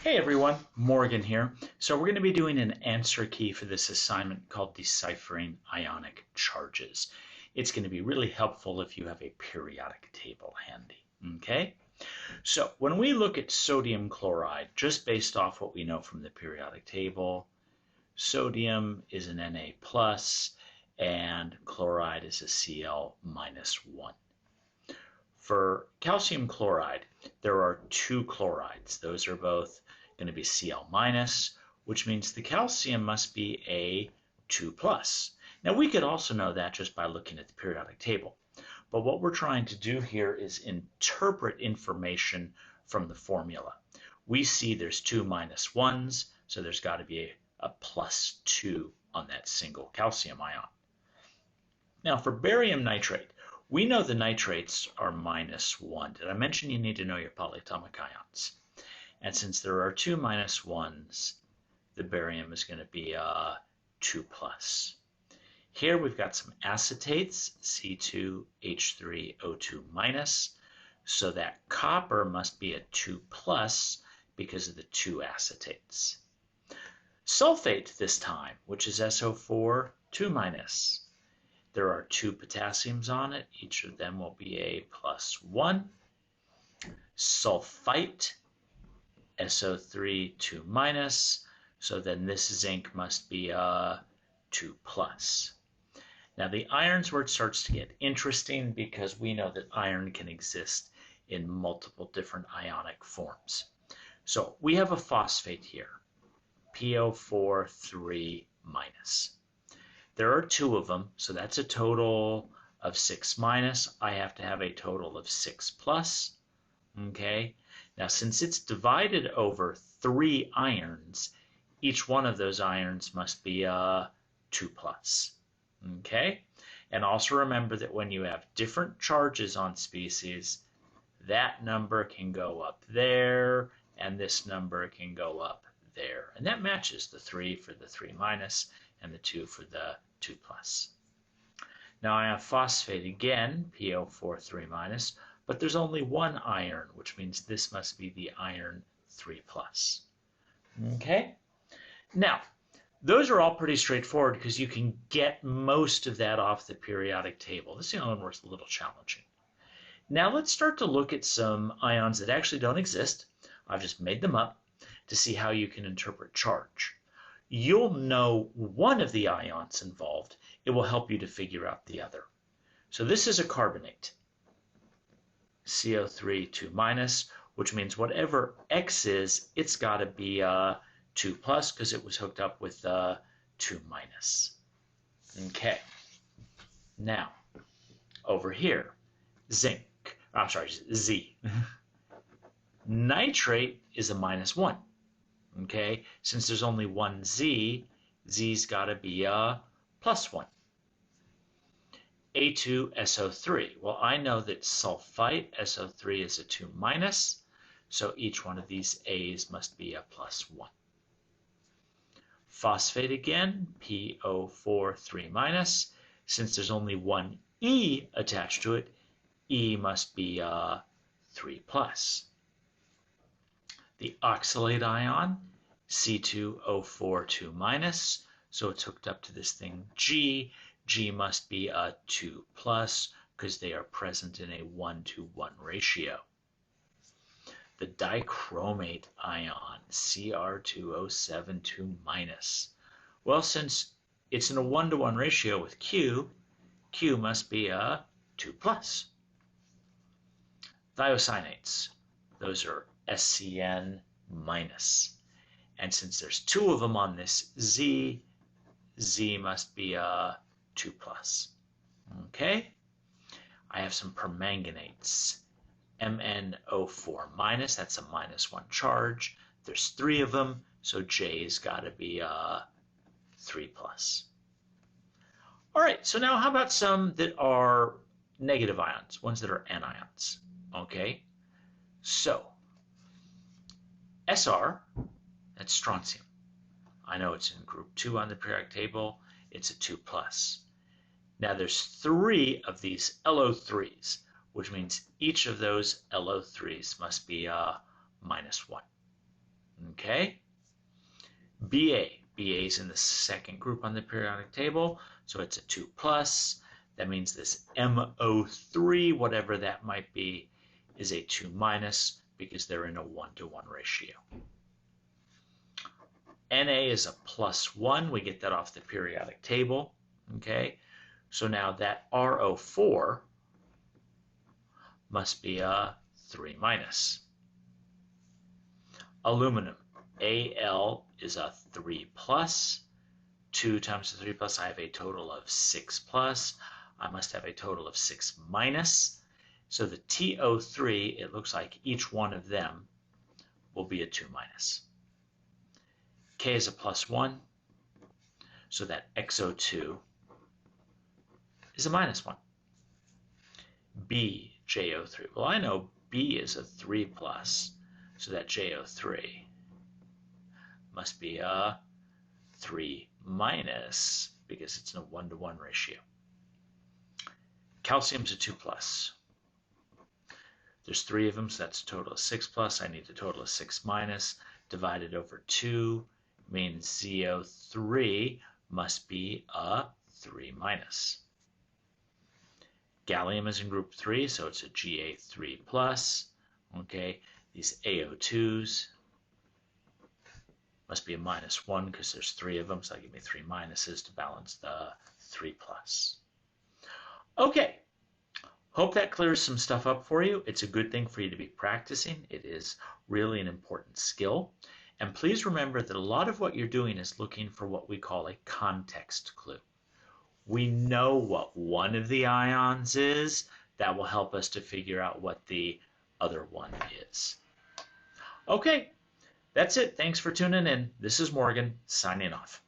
Hey everyone, Morgan here. So we're going to be doing an answer key for this assignment called Deciphering Ionic Charges. It's going to be really helpful if you have a periodic table handy. Okay? So when we look at sodium chloride, just based off what we know from the periodic table, sodium is an Na plus and chloride is a Cl minus 1. For calcium chloride, there are two chlorides. Those are both going to be Cl minus, which means the calcium must be a 2 plus. Now we could also know that just by looking at the periodic table. But what we're trying to do here is interpret information from the formula. We see there's two minus ones, so there's got to be a plus 2 on that single calcium ion. Now for barium nitrate, we know the nitrates are minus 1. Did I mention you need to know your polyatomic ions? And since there are two minus 1s, the barium is going to be a 2 plus. Here we've got some acetates, C2H3O2 minus, so that copper must be a 2 plus because of the two acetates. Sulfate this time, which is SO4, 2 minus. There are two potassiums on it. Each of them will be a plus 1. Sulfite, SO3, 2 minus. So then this zinc must be a 2 plus. Now the iron's where it starts to get interesting because we know that iron can exist in multiple different ionic forms. So we have a phosphate here, PO4, 3 minus. There are two of them, so that's a total of 6 minus. I have to have a total of 6 plus. Okay, now since it's divided over 3 irons, each one of those irons must be a 2 plus. Okay, and also remember that when you have different charges on species, that number can go up there, and this number can go up there. And that matches the 3 for the 3 minus and the 2 for the 2 plus. Now I have phosphate again, PO4, 3 minus, but there's only one iron, which means this must be the iron 3 plus. Okay? Now, those are all pretty straightforward because you can get most of that off the periodic table. This is the only one where it's a little challenging. Now let's start to look at some ions that actually don't exist. I've just made them up to see how you can interpret charge. You'll know one of the ions involved. It will help you to figure out the other. So this is a carbonate, CO3, 2 minus, which means whatever X is, it's got to be a 2 plus because it was hooked up with a 2 minus. Okay. Now, over here, Z. Nitrate is a minus 1. Okay, since there's only one Z, Z's got to be a plus 1. A2SO3. Well, I know that sulfite, SO3 is a 2 minus, so each one of these A's must be a plus 1. Phosphate again, PO4, 3 minus. Since there's only one E attached to it, E must be a 3 plus. The oxalate ion, C2O4, 2 minus, so it's hooked up to this thing G. G must be a 2 plus because they are present in a 1-to-1 ratio. The dichromate ion, Cr2O7, 2 minus. Well, since it's in a 1-to-1 ratio with Q, Q must be a 2 plus. Thiocyanates, those are SCN minus. And since there's two of them on this Z, Z must be a 2 plus. Okay? I have some permanganates. MnO4 minus, that's a minus 1 charge. There's 3 of them, so J's got to be a 3 plus. All right, so now how about some that are negative ions, ones that are anions? Okay, so Sr, that's strontium. I know it's in group 2 on the periodic table. It's a 2 plus. Now there's 3 of these LO3s, which means each of those LO3s must be a minus 1. Okay? Ba. Ba is in the second group on the periodic table, so it's a 2 plus. That means this MO3, whatever that might be, is a 2 minus because they're in a 1-to-1 ratio. Na is a plus 1. We get that off the periodic table. Okay? So now that RO4 must be a 3 minus. Aluminum. Al is a 3 plus. 2 times the 3 plus, I have a total of 6 plus. I must have a total of 6 minus. So the TO3, it looks like each one of them will be a 2 minus. K is a plus 1, so that XO2 is a minus 1. B, JO3. Well, I know B is a 3 plus, so that JO3 must be a 3 minus because it's in a 1-to-1 ratio. Calcium's a 2 plus. There's 3 of them, so that's a total of 6 plus. I need a total of 6 minus. Divided over 2 means ZO3 must be a 3 minus. Gallium is in group 3, so it's a Ga3 plus. Okay, these AO2s must be a minus 1 because there's 3 of them, so that'll give me 3 minuses to balance the 3 plus. Okay, hope that clears some stuff up for you. It's a good thing for you to be practicing. It is really an important skill. And please remember that a lot of what you're doing is looking for what we call a context clue. We know what one of the ions is. That will help us to figure out what the other one is. Okay, that's it. Thanks for tuning in. This is Morgan, signing off.